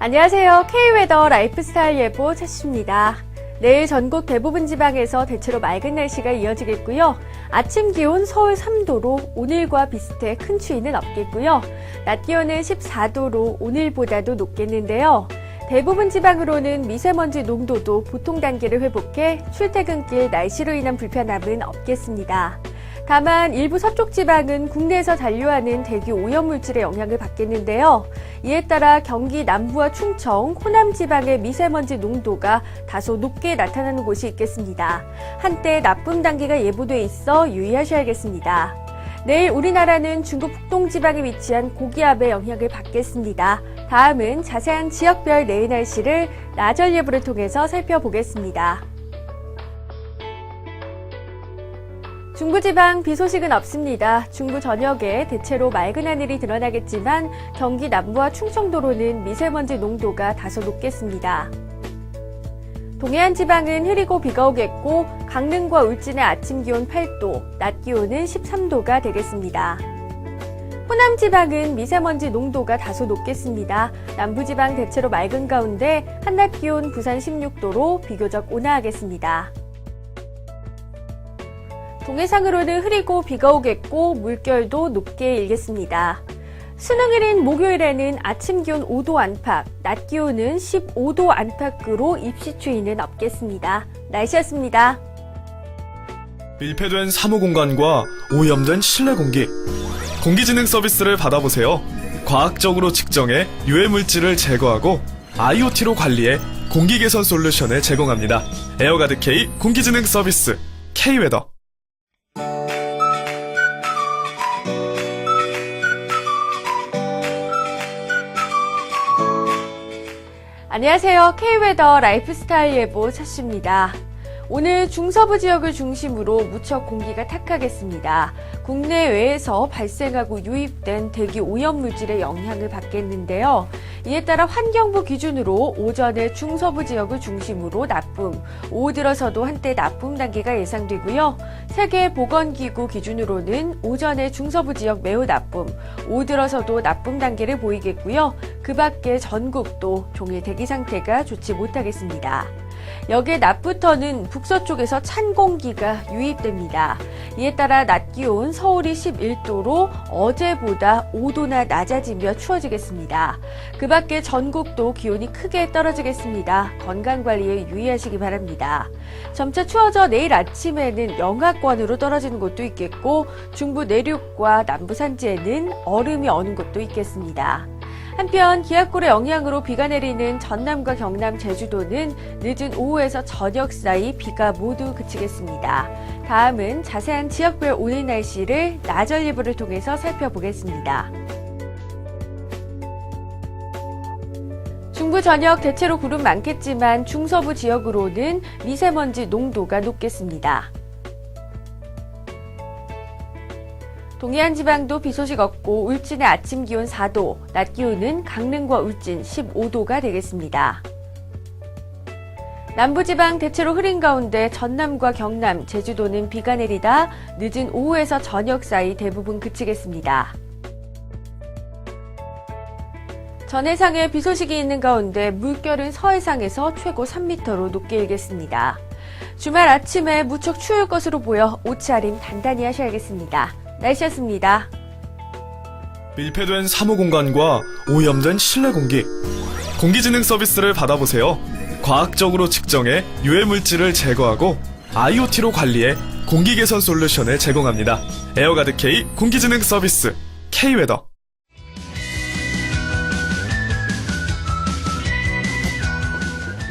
안녕하세요. K웨더 라이프스타일 예보 최수입니다. 내일 전국 대부분 지방에서 대체로 맑은 날씨가 이어지겠고요. 아침 기온 서울 3도로 오늘과 비슷해 큰 추위는 없겠고요. 낮 기온은 14도로 오늘보다도 높겠는데요. 대부분 지방으로는 미세먼지 농도도 보통 단계를 회복해 출퇴근길 날씨로 인한 불편함은 없겠습니다. 다만 일부 서쪽 지방은 국내에서 잔류하는 대기 오염물질의 영향을 받겠는데요. 이에 따라 경기 남부와 충청, 호남 지방의 미세먼지 농도가 다소 높게 나타나는 곳이 있겠습니다. 한때 나쁨 단계가 예보돼 있어 유의하셔야겠습니다. 내일 우리나라는 중국 북동 지방에 위치한 고기압의 영향을 받겠습니다. 다음은 자세한 지역별 내일 날씨를 나절 예보를 통해서 살펴보겠습니다. 중부지방 비 소식은 없습니다. 중부 전역에 대체로 맑은 하늘이 드러나겠지만 경기 남부와 충청도로는 미세먼지 농도가 다소 높겠습니다. 동해안 지방은 흐리고 비가 오겠고 강릉과 울진의 아침 기온 8도, 낮 기온은 13도가 되겠습니다. 호남 지방은 미세먼지 농도가 다소 높겠습니다. 남부지방 대체로 맑은 가운데 한낮 기온 부산 16도로 비교적 온화하겠습니다. 동해상으로는 흐리고 비가 오겠고 물결도 높게 일겠습니다. 수능일인 목요일에는 아침 기온 5도 안팎, 낮 기온은 15도 안팎으로 입시 추위는 없겠습니다. 날씨였습니다. 밀폐된 사무공간과 오염된 실내 공기, 공기진흥 서비스를 받아보세요. 과학적으로 측정해 유해물질을 제거하고 IoT로 관리해 공기 개선 솔루션을 제공합니다. 에어가드 K 공기진흥 서비스 K웨더. 안녕하세요. K웨더 라이프스타일 예보 최수입니다. 오늘 중서부 지역을 중심으로 무척 공기가 탁하겠습니다. 국내외에서 발생하고 유입된 대기 오염물질의 영향을 받겠는데요. 이에 따라 환경부 기준으로 오전에 중서부 지역을 중심으로 나쁨, 오후 들어서도 한때 나쁨 단계가 예상되고요. 세계보건기구 기준으로는 오전에 중서부 지역 매우 나쁨, 오후 들어서도 나쁨 단계를 보이겠고요. 그 밖에 전국도 종일 대기 상태가 좋지 못하겠습니다. 여기에 낮부터는 북서쪽에서 찬 공기가 유입됩니다. 이에 따라 낮 기온 서울이 11도로 어제보다 5도나 낮아지며 추워지겠습니다. 그 밖에 전국도 기온이 크게 떨어지겠습니다. 건강관리에 유의하시기 바랍니다. 점차 추워져 내일 아침에는 영하권으로 떨어지는 곳도 있겠고 중부 내륙과 남부 산지에는 얼음이 어는 곳도 있겠습니다. 한편 기압골의 영향으로 비가 내리는 전남과 경남, 제주도는 늦은 오후에서 저녁 사이 비가 모두 그치겠습니다. 다음은 자세한 지역별 오늘 날씨를 나절 예보를 통해서 살펴보겠습니다. 중부 전역 대체로 구름 많겠지만 중서부 지역으로는 미세먼지 농도가 높겠습니다. 동해안 지방도 비 소식 없고 울진의 아침 기온 4도, 낮 기온은 강릉과 울진 15도가 되겠습니다. 남부지방 대체로 흐린 가운데 전남과 경남, 제주도는 비가 내리다 늦은 오후에서 저녁 사이 대부분 그치겠습니다. 전해상에 비 소식이 있는 가운데 물결은 서해상에서 최고 3m로 높게 일겠습니다. 주말 아침에 무척 추울 것으로 보여 옷차림 단단히 하셔야겠습니다. 날씨였습니다. 밀폐된 사무공간과 오염된 실내 공기, 공기진흥 서비스를 받아보세요. 과학적으로 측정해 유해물질을 제거하고 IoT로 관리해 공기 개선 솔루션을 제공합니다. 에어가드 K 공기진흥 서비스 K웨더.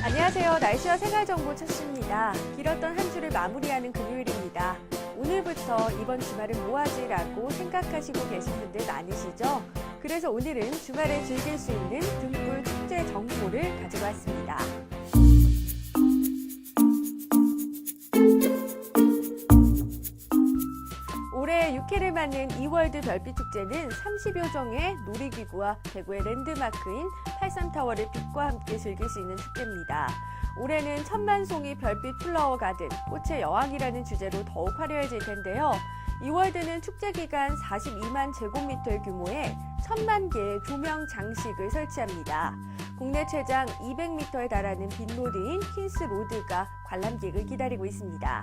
안녕하세요. 날씨와 생활정보 최수입니다. 길었던 한 주를 마무리하는 금요일입니다. 오늘부터 이번 주말은 뭐하지라고 생각하시고 계신 분들 많으시죠? 그래서 오늘은 주말에 즐길 수 있는 등불 축제 정보를 가지고 왔습니다. 올해 6회를 맞는 이월드 별빛축제는 30여 종의 놀이기구와 대구의 랜드마크인 팔삼타워를 빛과 함께 즐길 수 있는 축제입니다. 올해는 천만송이 별빛 플라워 가든, 꽃의 여왕이라는 주제로 더욱 화려해질 텐데요. 2월드는 축제 기간 42만 제곱미터 규모의 1000만 개의 조명 장식을 설치합니다. 국내 최장 200m에 달하는 빗로드인 퀸스로드가 관람객을 기다리고 있습니다.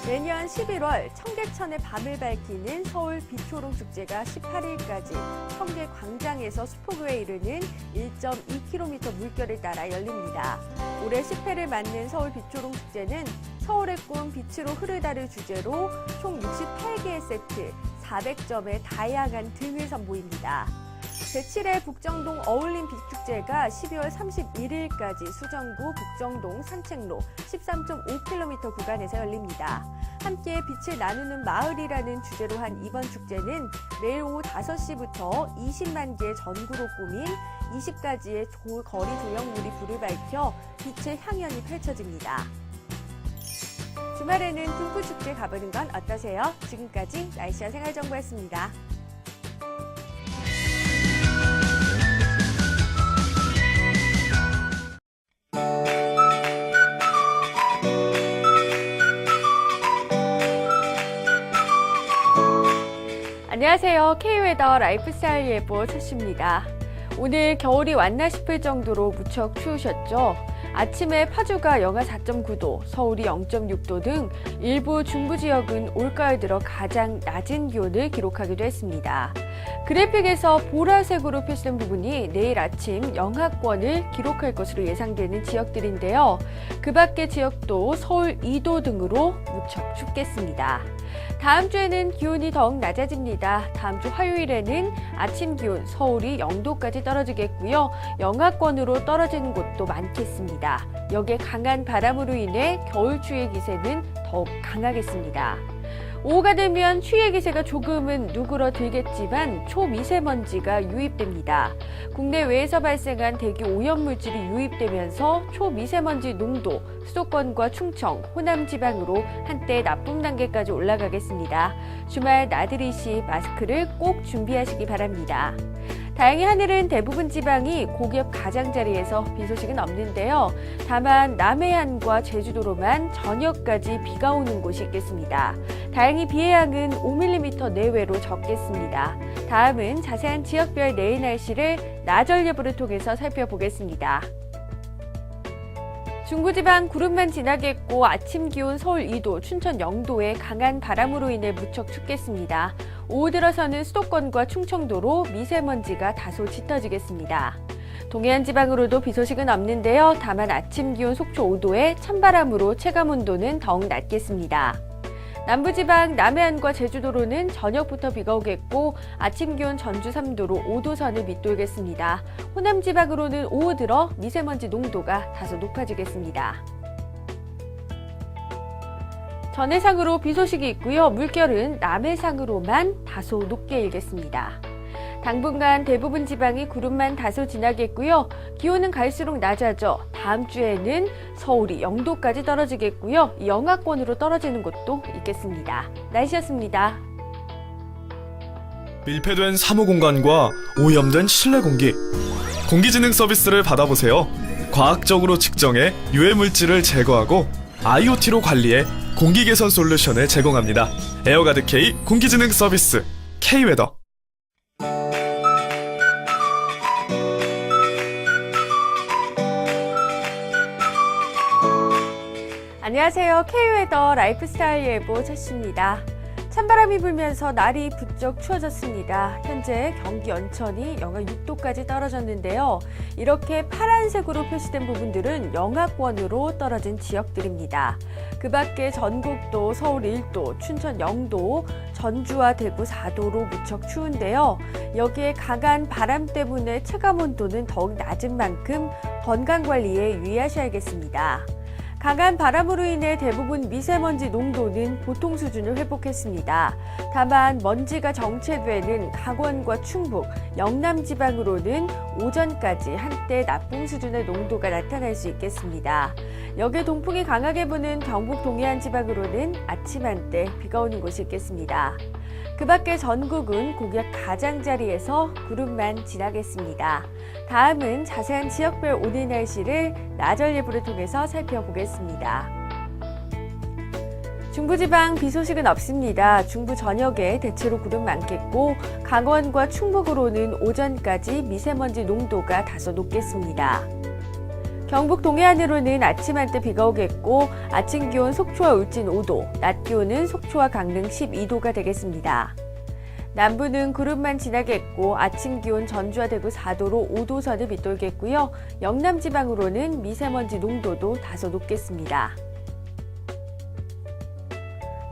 내년 11월 청계천의 밤을 밝히는 서울 빛초롱 축제가 18일까지 청계광장에서 수포구에 이르는 1.2km 물결을 따라 열립니다. 올해 10회를 맞는 서울 빛초롱 축제는 서울의 꿈 빛으로 흐르다를 주제로 총 68개의 세트, 400점의 다양한 등을 선보입니다. 제7회 북정동 어울림 빛축제가 12월 31일까지 수정구 북정동 산책로 13.5km 구간에서 열립니다. 함께 빛을 나누는 마을이라는 주제로 한 이번 축제는 내일 오후 5시부터 20만 개의 전구로 꾸민 20가지의 거리 조형물이 불을 밝혀 빛의 향연이 펼쳐집니다. 주말에는 등불축제 가보는 건 어떠세요? 지금까지 날씨와 생활정보였습니다. 안녕하세요. K웨더 라이프스타일 예보 최씨입니다. 오늘 겨울이 왔나 싶을 정도로 무척 추우셨죠? 아침에 파주가 영하 4.9도, 서울이 0.6도 등 일부 중부 지역은 올가을 들어 가장 낮은 기온을 기록하기도 했습니다. 그래픽에서 보라색으로 표시된 부분이 내일 아침 영하권을 기록할 것으로 예상되는 지역들인데요. 그 밖의 지역도 서울 2도 등으로 무척 춥겠습니다. 다음 주에는 기온이 더욱 낮아집니다. 다음 주 화요일에는 아침 기온 서울이 0도까지 떨어지겠고요. 영하권으로 떨어지는 곳도 많겠습니다. 여기에 강한 바람으로 인해 겨울 추위 기세는 더욱 강하겠습니다. 오후가 되면 추위의 기세가 조금은 누그러들겠지만 초미세먼지가 유입됩니다. 국내외에서 발생한 대기 오염물질이 유입되면서 초미세먼지 농도, 수도권과 충청, 호남 지방으로 한때 나쁨 단계까지 올라가겠습니다. 주말 나들이 시 마스크를 꼭 준비하시기 바랍니다. 다행히 하늘은 대부분 지방이 고기압 가장자리에서 비 소식은 없는데요. 다만 남해안과 제주도로만 저녁까지 비가 오는 곳이 있겠습니다. 다행히 비의 양은 5mm 내외로 적겠습니다. 다음은 자세한 지역별 내일 날씨를 나절 예보를 통해서 살펴보겠습니다. 중부지방 구름만 지나겠고 아침 기온 서울 2도, 춘천 0도에 강한 바람으로 인해 무척 춥겠습니다. 오후 들어서는 수도권과 충청도로 미세먼지가 다소 짙어지겠습니다. 동해안 지방으로도 비 소식은 없는데요. 다만 아침 기온 속초 5도에 찬바람으로 체감온도는 더욱 낮겠습니다. 남부지방 남해안과 제주도로는 저녁부터 비가 오겠고 아침 기온 전주 3도로 5도 선을 밑돌겠습니다. 호남 지방으로는 오후 들어 미세먼지 농도가 다소 높아지겠습니다. 전해상으로 비 소식이 있고요. 물결은 남해상으로만 다소 높게 일겠습니다. 당분간 대부분 지방이 구름만 다소 지나겠고요. 기온은 갈수록 낮아져 다음 주에는 서울이 0도까지 떨어지겠고요. 영하권으로 떨어지는 곳도 있겠습니다. 날씨였습니다. 밀폐된 사무공간과 오염된 실내 공기, 공기진흥 서비스를 받아보세요. 과학적으로 측정해 유해물질을 제거하고 IoT로 관리해 공기 개선 솔루션을 제공합니다. 에어가드 K 공기진흥 서비스 K웨더. 안녕하세요. K웨더 라이프스타일 예보 최씨입니다. 찬바람이 불면서 날이 부쩍 추워졌습니다. 현재 경기 연천이 영하 6도까지 떨어졌는데요. 이렇게 파란색으로 표시된 부분들은 영하권으로 떨어진 지역들입니다. 그 밖에 전국도 서울 1도, 춘천 0도, 전주와 대구 4도로 무척 추운데요. 여기에 강한 바람 때문에 체감온도는 더욱 낮은 만큼 건강관리에 유의하셔야겠습니다. 강한 바람으로 인해 대부분 미세먼지 농도는 보통 수준을 회복했습니다. 다만 먼지가 정체되는 강원과 충북, 영남 지방으로는 오전까지 한때 나쁨 수준의 농도가 나타날 수 있겠습니다. 여기에 동풍이 강하게 부는 경북 동해안 지방으로는 아침 한때 비가 오는 곳이 있겠습니다. 그 밖에 전국은 고기압 가장자리에서 구름만 지나겠습니다. 다음은 자세한 지역별 오늘 날씨를 나절 예보를 통해서 살펴보겠습니다. 중부지방 비 소식은 없습니다. 중부 전역에 대체로 구름 많겠고 강원과 충북으로는 오전까지 미세먼지 농도가 다소 높겠습니다. 경북 동해안으로는 아침 한때 비가 오겠고 아침 기온 속초와 울진 5도, 낮 기온은 속초와 강릉 12도가 되겠습니다. 남부는 구름만 지나겠고 아침 기온 전주와 대구 4도로 5도선을 밑돌겠고요. 영남 지방으로는 미세먼지 농도도 다소 높겠습니다.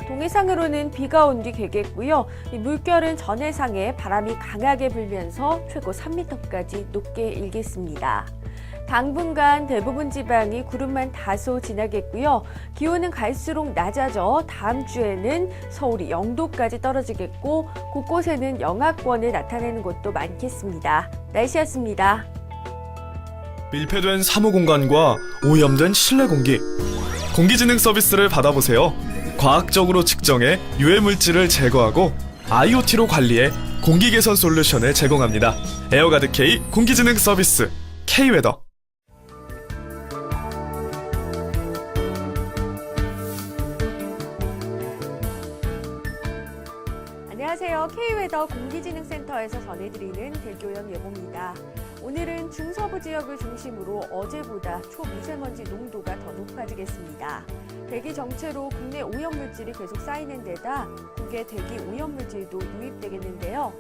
동해상으로는 비가 온 뒤 개겠고요. 물결은 전해상에 바람이 강하게 불면서 최고 3m까지 높게 일겠습니다. 당분간 대부분 지방이 구름만 다소 지나겠고요. 기온은 갈수록 낮아져 다음 주에는 서울이 0도까지 떨어지겠고 곳곳에는 영하권을 나타내는 곳도 많겠습니다. 날씨였습니다. 밀폐된 사무 공간과 오염된 실내 공기. 공기진흥 서비스를 받아보세요. 과학적으로 측정해 유해 물질을 제거하고 IoT로 관리해 공기 개선 솔루션을 제공합니다. 에어가드 K 공기진흥 서비스 K웨더. 안녕하세요. K웨더 공기진흥센터에서 전해드리는 대기오염 예보입니다. 오늘은 중서부 지역을 중심으로 어제보다 초미세먼지 농도가 더 높아지겠습니다. 대기 정체로 국내 오염물질이 계속 쌓이는 데다 국외 대기 오염물질도 유입되겠는데요.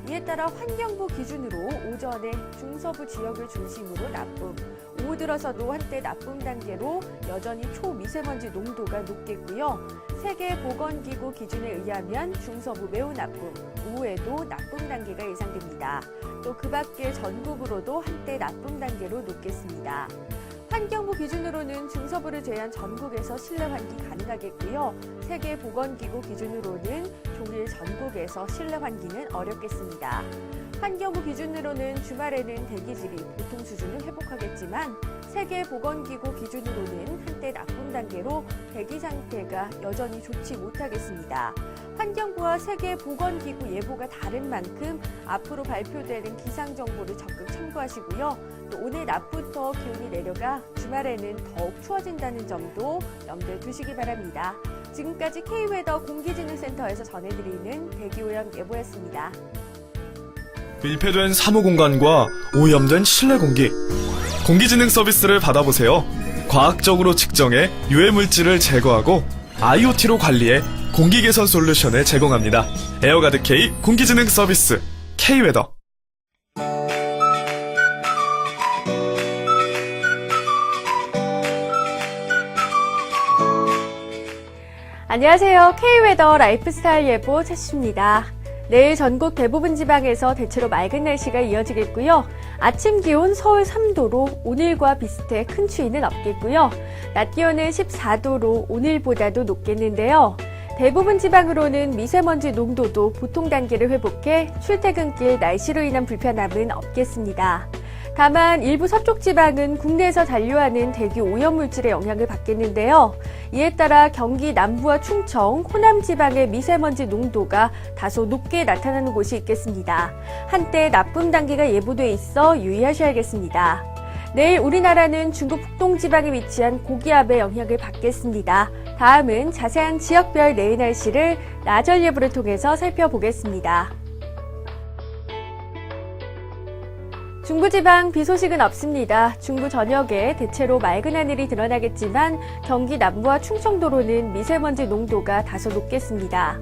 이에 따라 환경부 기준으로 오전에 중서부 지역을 중심으로 나쁨, 오후 들어서도 한때 나쁨 단계로 여전히 초미세먼지 농도가 높겠고요. 세계보건기구 기준에 의하면 중서부 매우 나쁨, 오후에도 나쁨 단계가 예상됩니다. 또 그 밖에 전국으로도 한때 나쁨 단계로 높겠습니다. 환경부 기준으로는 중서부를 제외한 전국에서 실내 환기 가능하겠고요. 세계보건기구 기준으로는 종일 전국에서 실내 환기는 어렵겠습니다. 환경부 기준으로는 주말에는 대기질이 보통 수준을 회복하겠지만 세계보건기구 기준으로는 한때 나쁨 단계로 대기 상태가 여전히 좋지 못하겠습니다. 환경부와 세계보건기구 예보가 다른 만큼 앞으로 발표되는 기상정보를 적극 참고하시고요. 또 오늘 낮부터 기온이 내려가 주말에는 더욱 추워진다는 점도 염두에 두시기 바랍니다. 지금까지 K웨더 공기진흥센터에서 전해드리는 대기오염 예보였습니다. 밀폐된 사무 공간과 오염된 실내 공기. 공기진흥 서비스를 받아보세요. 과학적으로 측정해 유해 물질을 제거하고 IoT로 관리해 공기 개선 솔루션을 제공합니다. 에어가드 K 공기진흥 서비스 K웨더. 안녕하세요. K웨더 라이프스타일 예보 최씨입니다. 내일 전국 대부분 지방에서 대체로 맑은 날씨가 이어지겠고요. 아침 기온 서울 3도로 오늘과 비슷해 큰 추위는 없겠고요. 낮 기온은 14도로 오늘보다도 높겠는데요. 대부분 지방으로는 미세먼지 농도도 보통 단계를 회복해 출퇴근길 날씨로 인한 불편함은 없겠습니다. 다만 일부 서쪽 지방은 국내에서 잔류하는 대기 오염물질의 영향을 받겠는데요. 이에 따라 경기 남부와 충청, 호남 지방의 미세먼지 농도가 다소 높게 나타나는 곳이 있겠습니다. 한때 나쁨 단계가 예보돼 있어 유의하셔야겠습니다. 내일 우리나라는 중국 북동 지방에 위치한 고기압의 영향을 받겠습니다. 다음은 자세한 지역별 내일 날씨를 나절 예보를 통해서 살펴보겠습니다. 중부지방 비 소식은 없습니다. 중부 전역에 대체로 맑은 하늘이 드러나겠지만 경기 남부와 충청도로는 미세먼지 농도가 다소 높겠습니다.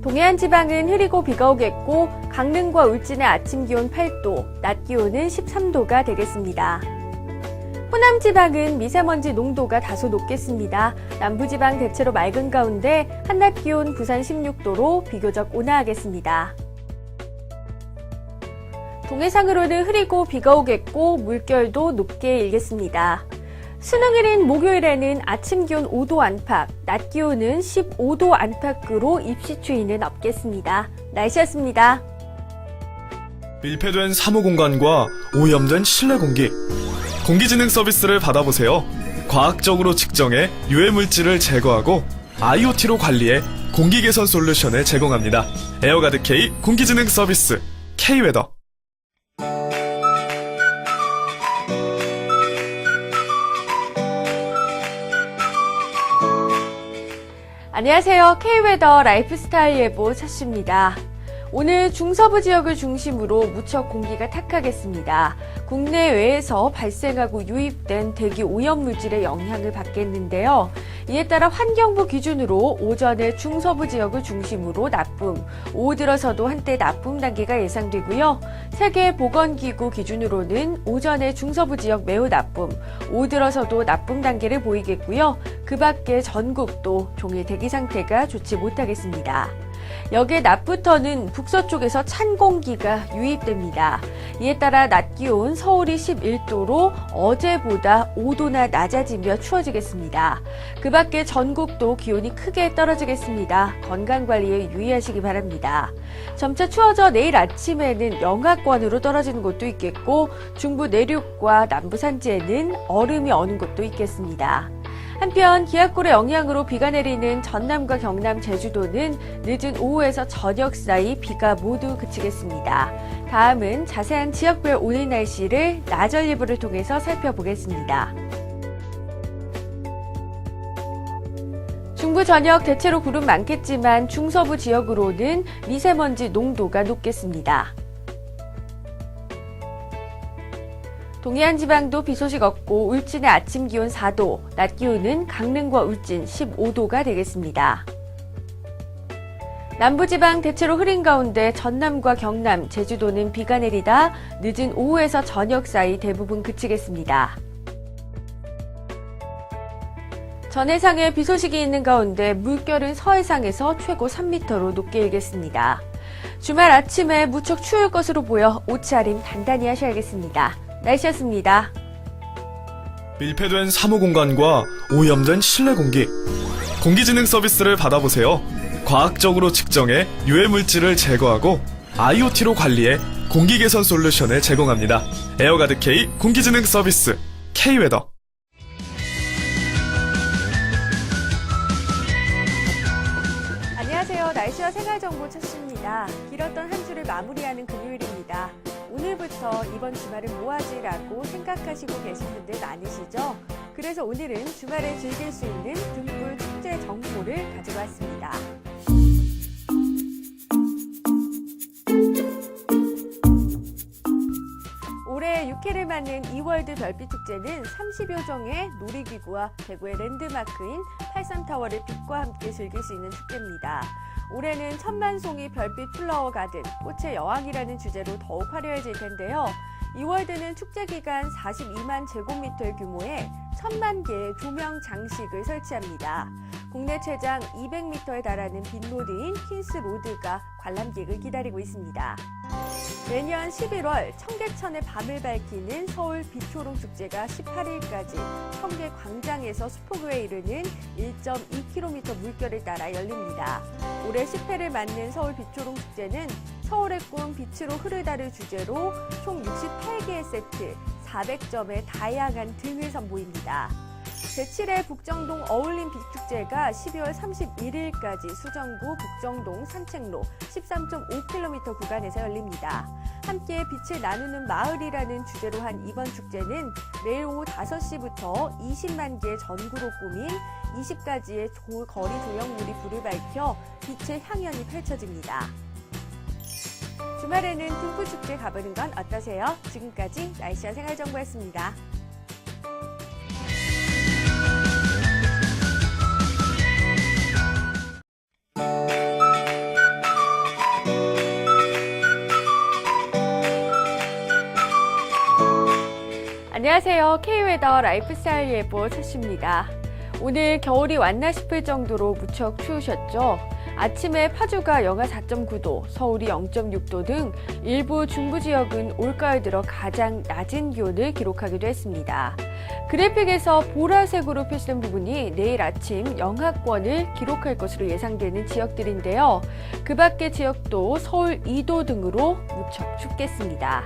동해안 지방은 흐리고 비가 오겠고 강릉과 울진의 아침 기온 8도, 낮 기온은 13도가 되겠습니다. 호남 지방은 미세먼지 농도가 다소 높겠습니다. 남부지방 대체로 맑은 가운데 한낮 기온 부산 16도로 비교적 온화하겠습니다. 동해상으로는 흐리고 비가 오겠고 물결도 높게 일겠습니다. 수능일인 목요일에는 아침 기온 5도 안팎, 낮 기온은 15도 안팎으로 입시 추위는 없겠습니다. 날씨였습니다. 밀폐된 사무 공간과 오염된 실내 공기. 공기진흥 서비스를 받아보세요. 과학적으로 측정해 유해 물질을 제거하고 IoT로 관리해 공기 개선 솔루션을 제공합니다. 에어가드 K 공기진흥 서비스 K웨더. 안녕하세요. K웨더 라이프스타일 예보 차씨입니다. 오늘 중서부 지역을 중심으로 무척 공기가 탁하겠습니다. 국내외에서 발생하고 유입된 대기 오염물질의 영향을 받겠는데요. 이에 따라 환경부 기준으로 오전에 중서부 지역을 중심으로 나쁨, 오후 들어서도 한때 나쁨 단계가 예상되고요. 세계보건기구 기준으로는 오전에 중서부 지역 매우 나쁨, 오후 들어서도 나쁨 단계를 보이겠고요. 그 밖에 전국도 종일 대기 상태가 좋지 못하겠습니다. 여기에 낮부터는 북서쪽에서 찬 공기가 유입됩니다. 이에 따라 낮 기온 서울이 11도로 어제보다 5도나 낮아지며 추워지겠습니다. 그 밖에 전국도 기온이 크게 떨어지겠습니다. 건강관리에 유의하시기 바랍니다. 점차 추워져 내일 아침에는 영하권으로 떨어지는 곳도 있겠고 중부 내륙과 남부 산지에는 얼음이 어는 곳도 있겠습니다. 한편 기압골의 영향으로 비가 내리는 전남과 경남, 제주도는 늦은 오후에서 저녁 사이 비가 모두 그치겠습니다. 다음은 자세한 지역별 오늘 날씨를 나절 예보를 통해서 살펴보겠습니다. 중부 전역 대체로 구름 많겠지만 중서부 지역으로는 미세먼지 농도가 높겠습니다. 동해안 지방도 비 소식 없고 울진의 아침 기온 4도, 낮 기온은 강릉과 울진 15도가 되겠습니다. 남부지방 대체로 흐린 가운데 전남과 경남, 제주도는 비가 내리다 늦은 오후에서 저녁 사이 대부분 그치겠습니다. 전해상에 비 소식이 있는 가운데 물결은 서해상에서 최고 3m로 높게 일겠습니다. 주말 아침에 무척 추울 것으로 보여 옷차림 단단히 하셔야겠습니다. 날씨였습니다. 밀폐된 사무공간과 오염된 실내 공기, 공기진흥 서비스를 받아보세요. 과학적으로 측정해 유해물질을 제거하고 IoT로 관리해 공기개선 솔루션을 제공합니다. 에어가드 K 공기진흥 서비스 K웨더. 안녕하세요. 날씨와 생활정보 차씨입니다. 길었던 한 주를 마무리하는 금요일입니다. 오늘부터 이번 주말은 뭐하지라고 생각하시고 계신 분들 많으시죠? 그래서 오늘은 주말에 즐길 수 있는 등불 축제 정보를 가지고 왔습니다. 올해 6회를 맞는 이월드 별빛 축제는 30여 종의 놀이기구와 대구의 랜드마크인 팔삼타워를 빛과 함께 즐길 수 있는 축제입니다. 올해는 천만송이 별빛 플라워 가든, 꽃의 여왕이라는 주제로 더욱 화려해질 텐데요. 이월드는 축제 기간 42만 제곱미터의 규모의 1000만 개의 조명 장식을 설치합니다. 국내 최장 200m에 달하는 빈로드인 퀸스로드가 관람객을 기다리고 있습니다. 매년 11월 청계천의 밤을 밝히는 서울 빛초롱 축제가 18일까지 청계광장에서 수포구에 이르는 1.2km 물결을 따라 열립니다. 올해 10회를 맞는 서울 빛초롱 축제는 서울의 꿈 빛으로 흐르다를 주제로 총 68개의 세트, 400점의 다양한 등을 선보입니다. 제7회 북정동 어울림 빛축제가 12월 31일까지 수정구 북정동 산책로 13.5km 구간에서 열립니다. 함께 빛을 나누는 마을이라는 주제로 한 이번 축제는 매일 오후 5시부터 20만 개의 전구로 꾸민 20가지의 거리 조형물이 불을 밝혀 빛의 향연이 펼쳐집니다. 주말에는 등불축제 가보는 건 어떠세요? 지금까지 날씨와 생활정보였습니다. 안녕하세요. K웨더 라이프스타일 예보 차씨입니다. 오늘 겨울이 왔나 싶을 정도로 무척 추우셨죠? 아침에 파주가 영하 4.9도, 서울이 0.6도 등 일부 중부 지역은 올가을 들어 가장 낮은 기온을 기록하기도 했습니다. 그래픽에서 보라색으로 표시된 부분이 내일 아침 영하권을 기록할 것으로 예상되는 지역들인데요. 그 밖의 지역도 서울 2도 등으로 무척 춥겠습니다.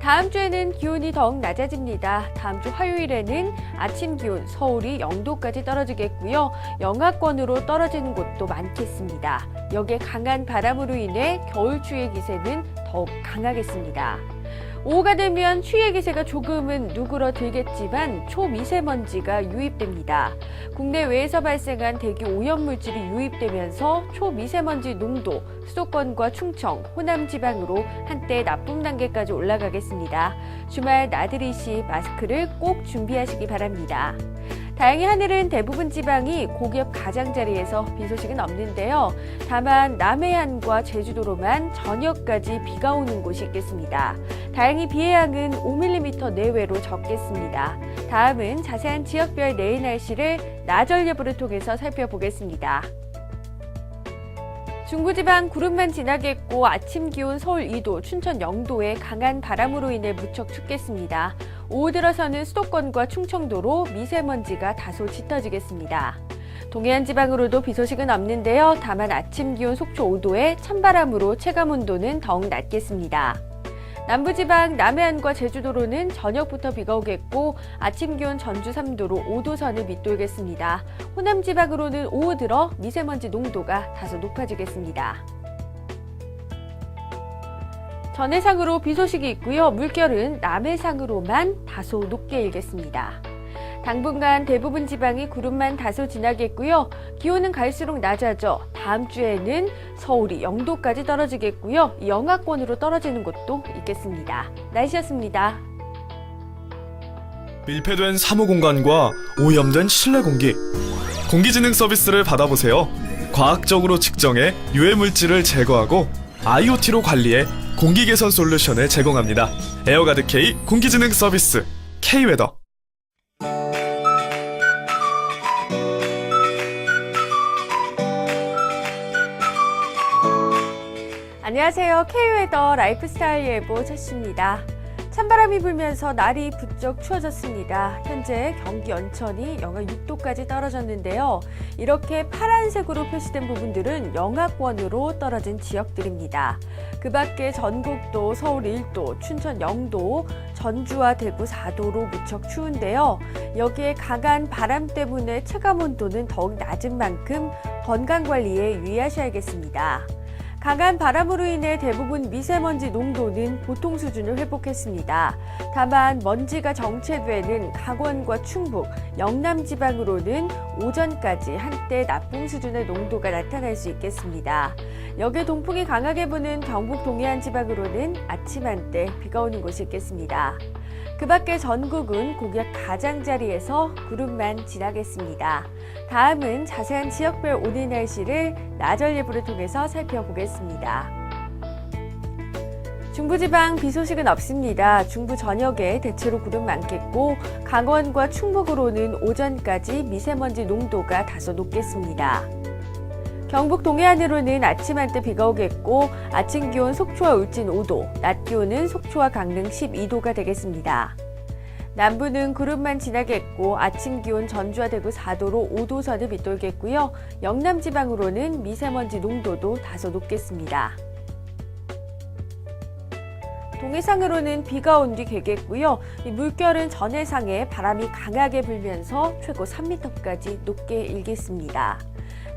다음 주에는 기온이 더욱 낮아집니다. 다음 주 화요일에는 아침 기온 서울이 0도까지 떨어지겠고요. 영하권으로 떨어지는 곳도 많겠습니다. 여기에 강한 바람으로 인해 겨울 추위의 기세는 더욱 강하겠습니다. 오후가 되면 추위의 기세가 조금은 누그러들겠지만 초미세먼지가 유입됩니다. 국내외에서 발생한 대기 오염물질이 유입되면서 초미세먼지 농도 수도권과 충청, 호남 지방으로 한때 나쁨 단계까지 올라가겠습니다. 주말 나들이 시 마스크를 꼭 준비하시기 바랍니다. 다행히 하늘은 대부분 지방이 고기압 가장자리에서 비 소식은 없는데요. 다만 남해안과 제주도로만 저녁까지 비가 오는 곳이 있겠습니다. 다행히 비의 양은 5mm 내외로 적겠습니다. 다음은 자세한 지역별 내일 날씨를 나절 예보를 통해서 살펴보겠습니다. 중부지방 구름만 지나겠고 아침 기온 서울 2도, 춘천 0도의 강한 바람으로 인해 무척 춥겠습니다. 오후 들어서는 수도권과 충청도로 미세먼지가 다소 짙어지겠습니다. 동해안 지방으로도 비 소식은 없는데요. 다만 아침 기온 속초 5도에 찬바람으로 체감온도는 더욱 낮겠습니다. 남부지방 남해안과 제주도로는 저녁부터 비가 오겠고 아침 기온 전주 3도로 5도 선을 밑돌겠습니다. 호남 지방으로는 오후 들어 미세먼지 농도가 다소 높아지겠습니다. 전해상으로 비 소식이 있고요. 물결은 남해상으로만 다소 높게 일겠습니다. 당분간 대부분 지방이 구름만 다소 지나겠고요. 기온은 갈수록 낮아져 다음 주에는 서울이 0도까지 떨어지겠고요. 영하권으로 떨어지는 곳도 있겠습니다. 날씨였습니다. 밀폐된 사무공간과 오염된 실내 공기. 공기진흥 서비스를 받아보세요. 과학적으로 측정해 유해물질을 제거하고 IoT로 관리해 공기 개선 솔루션을 제공합니다. 에어가드 K 공기진흥 서비스 K웨더. 안녕하세요. K웨더 라이프스타일 예보 최씨입니다. 찬바람이 불면서 날이 부쩍 추워졌습니다. 현재 경기 연천이 영하 6도까지 떨어졌는데요. 이렇게 파란색으로 표시된 부분들은 영하권으로 떨어진 지역들입니다. 그 밖에 전국도 서울 1도, 춘천 0도, 전주와 대구 4도로 무척 추운데요. 여기에 강한 바람 때문에 체감온도는 더욱 낮은 만큼 건강관리에 유의하셔야겠습니다. 강한 바람으로 인해 대부분 미세먼지 농도는 보통 수준을 회복했습니다. 다만 먼지가 정체되는 강원과 충북, 영남 지방으로는 오전까지 한때 나쁨 수준의 농도가 나타날 수 있겠습니다. 여기에 동풍이 강하게 부는 경북 동해안 지방으로는 아침 한때 비가 오는 곳이 있겠습니다. 그 밖에 전국은 고기압 가장자리에서 구름만 지나겠습니다. 다음은 자세한 지역별 오늘 날씨를 나절 예보를 통해서 살펴보겠습니다. 중부지방 비 소식은 없습니다. 중부 전역에 대체로 구름 많겠고 강원과 충북으로는 오전까지 미세먼지 농도가 다소 높겠습니다. 경북 동해안으로는 아침 한때 비가 오겠고 아침 기온 속초와 울진 5도, 낮 기온은 속초와 강릉 12도가 되겠습니다. 남부는 구름만 지나겠고 아침 기온 전주와 대구 4도로 5도선을 밑돌겠고요. 영남 지방으로는 미세먼지 농도도 다소 높겠습니다. 동해상으로는 비가 온 뒤 개겠고요. 물결은 전해상에 바람이 강하게 불면서 최고 3m까지 높게 일겠습니다.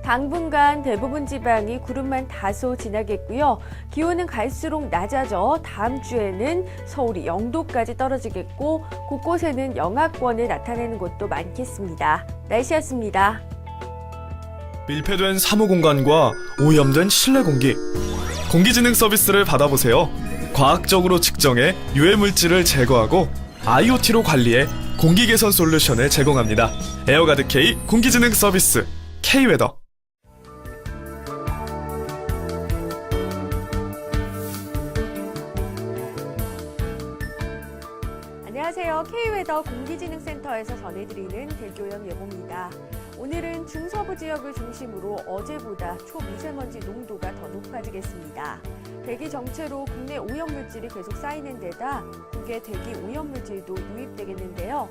당분간 대부분 지방이 구름만 다소 지나겠고요. 기온은 갈수록 낮아져 다음 주에는 서울이 0도까지 떨어지겠고 곳곳에는 영하권을 나타내는 곳도 많겠습니다. 날씨였습니다. 밀폐된 사무공간과 오염된 실내 공기. 공기진흥 서비스를 받아보세요. 과학적으로 측정해 유해물질을 제거하고 IoT로 관리해 공기 개선 솔루션을 제공합니다. 에어가드 K 공기진흥 서비스 K웨더. 안녕하세요. K웨더 공기진흥센터에서 전해드리는 대기오염 예보입니다. 오늘은 중서부 지역을 중심으로 어제보다 초미세먼지 농도가 더 높아지겠습니다. 대기 정체로 국내 오염물질이 계속 쌓이는 데다 국외 대기 오염물질도 유입되겠는데요.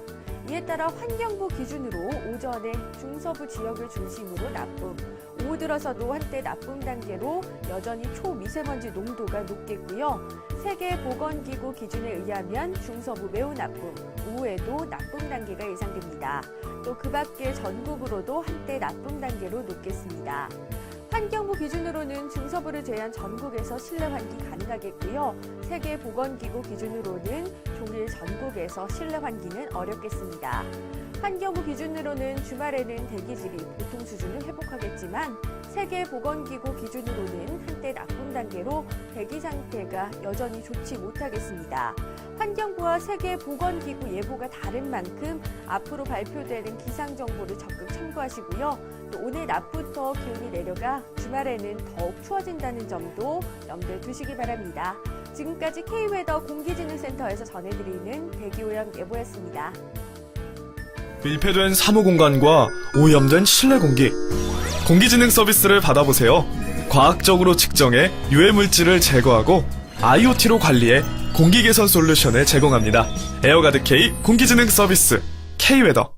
이에 따라 환경부 기준으로 오전에 중서부 지역을 중심으로 나쁨, 오후 들어서도 한때 나쁨 단계로 여전히 초미세먼지 농도가 높겠고요. 세계보건기구 기준에 의하면 중서부 매우 나쁨, 오후에도 나쁨 단계가 예상됩니다. 또 그 밖에 전국으로도 한때 나쁨 단계로 높겠습니다. 환경부 기준으로는 중서부를 제외한 전국에서 실내 환기 가능하겠고요. 세계보건기구 기준으로는 종일 전국에서 실내 환기는 어렵겠습니다. 환경부 기준으로는 주말에는 대기질이 보통 수준을 회복하겠지만 세계보건기구 기준으로는 한때 나쁨 단계로 대기 상태가 여전히 좋지 못하겠습니다. 환경부와 세계보건기구 예보가 다른 만큼 앞으로 발표되는 기상정보를 적극 참고하시고요. 또 오늘 낮부터 기온이 내려가 주말에는 더욱 추워진다는 점도 염두에 두시기 바랍니다. 지금까지 K웨더 공기진흥센터에서 전해드리는 대기오염 예보였습니다. 밀폐된 사무공간과 오염된 실내 공기. 공기진흥 서비스를 받아보세요. 과학적으로 측정해 유해물질을 제거하고 IoT로 관리해 공기 개선 솔루션을 제공합니다. 에어가드 K 공기진흥 서비스 K웨더.